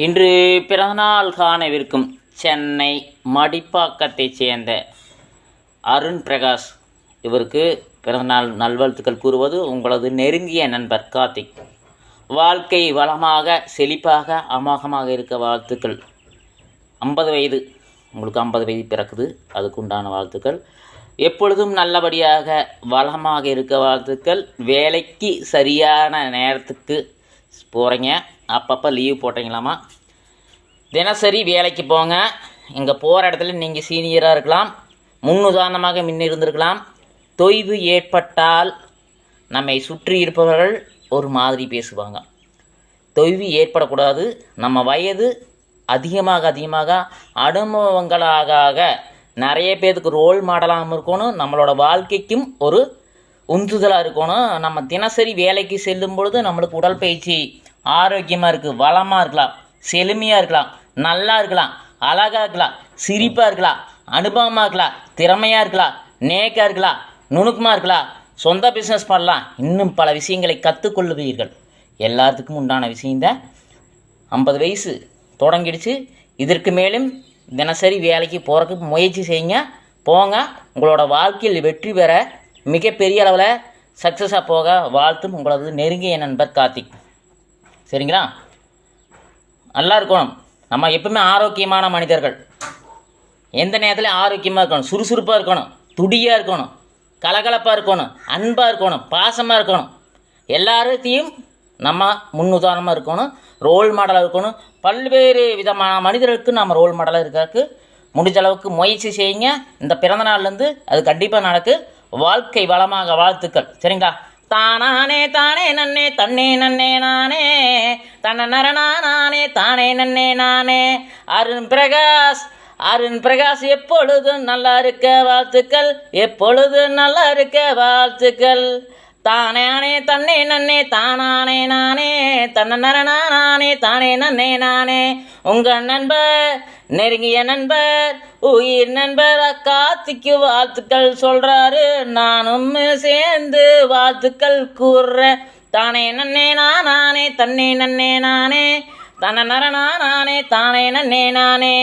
இன்று பிறந்தநாள் காணவிருக்கும் சென்னை மடிப்பாக்கத்தைச் சேர்ந்த அருண் பிரகாஷ் இவருக்கு பிறந்தநாள் நல்வாழ்த்துக்கள் கூறுவது உங்களது நெருங்கிய நண்பர் கார்த்திக். வாழ்க்கை வளமாக செழிப்பாக அமோகமாக இருக்க வாழ்த்துக்கள். 50 வயது, உங்களுக்கு 50 வயது பிறக்குது, அதுக்குண்டான வாழ்த்துக்கள். எப்பொழுதும் நல்லபடியாக வளமாக இருக்க வாழ்த்துக்கள். வேலைக்கு சரியான நேரத்துக்கு போகிறீங்க, அப்பப்போ லீவ் போட்டீங்களாமா. தினசரி வேலைக்கு போங்க. இங்கே போகிற இடத்துல நீங்கள் சீனியராக இருக்கலாம், முன்னுதாரணமாக இருந்திருக்கலாம். தொய்வு ஏற்பட்டால் நம்மை சுற்றி இருப்பவர்கள் ஒரு மாதிரி பேசுவாங்க. தொய்வு ஏற்படக்கூடாது. நம்ம வயது அதிகமாக அனுபவங்களாக நிறைய பேருக்கு ரோல் மாடலாகவும் இருக்கணும், நம்மளோட வாழ்க்கைக்கும் ஒரு உந்துதலாக இருக்கணும். நம்ம தினசரி வேலைக்கு செல்லும் பொழுது நம்மளுக்கு உடற்பயிற்சி ஆரோக்கியமாக இருக்குது, வளமாக இருக்கலாம், செழுமையாக இருக்கலாம், நல்லா இருக்கலாம், அழகாக இருக்கலாம், சிரிப்பாக இருக்கலாம், அனுபவமாக இருக்கலாம், திறமையாக இருக்கலாம், நேக்காக இருக்கலாம், நுணுக்கமாக இருக்கலாம், சொந்த பிஸ்னஸ் பண்ணலாம், இன்னும் பல விஷயங்களை கற்றுக்கொள்ளுவீர்கள். எல்லாத்துக்கும் உண்டான விஷயந்தான். 50 வயசு தொடங்கிடுச்சு. இதற்கு மேலும் தினசரி வேலைக்கு போகிறதுக்கு முயற்சி செய்யுங்க, போங்க. உங்களோட வாழ்க்கையில் வெற்றி பெற மிகப்பெரிய அளவில் சக்ஸஸாக போக வாழ்த்தும் உங்களது நெருங்கிய நண்பர் கார்த்திக். சரிங்களா? நல்லா இருக்கணும். நம்ம எப்பவுமே ஆரோக்கியமான மனிதர்கள். எந்த நேரத்துலையும் ஆரோக்கியமாக இருக்கணும், சுறுசுறுப்பாக இருக்கணும், துடியாக இருக்கணும், கலகலப்பாக இருக்கணும், அன்பாக இருக்கணும், பாசமாக இருக்கணும். எல்லாத்தையும் நம்ம முன்னுதாரணமாக இருக்கணும், ரோல் மாடலாக இருக்கணும். பல்வேறு விதமான மனிதர்களுக்கு நம்ம ரோல் மாடலாக இருக்கிறதுக்கு முடிஞ்ச அளவுக்கு முயற்சி செய்யுங்க. இந்த பிறந்த நாள்லேருந்து அது கண்டிப்பாக நடக்கு. வாழ்க்கை வளமாக வாழ்த்துக்கள். சரிங்களா? தானே தானே நன்னே தன்னே நன்னே நானே தன்ன நரணானே தானே நன்னே நானே. அருண் பிரகாஷ் எப்பொழுதும் நல்லா இருக்க வாழ்த்துக்கள், எப்பொழுதும் நல்லா இருக்க வாழ்த்துக்கள். தானே தன்னே நன்னே தானே நானே தன்ன நரணானே தானே நன்னே நானே. உங்கள் நண்பர், நெருங்கிய நண்பர், உயிர் நண்பர் கார்த்திக்கு வாழ்த்துக்கள் சொல்கிறாரு. நானும் சேர்ந்து வாழ்த்துக்கள் கூறுறேன். தானே நன்னே நானே தன்னே நன்னே நானே தன்ன நரணானே தானே நன்னே நானே.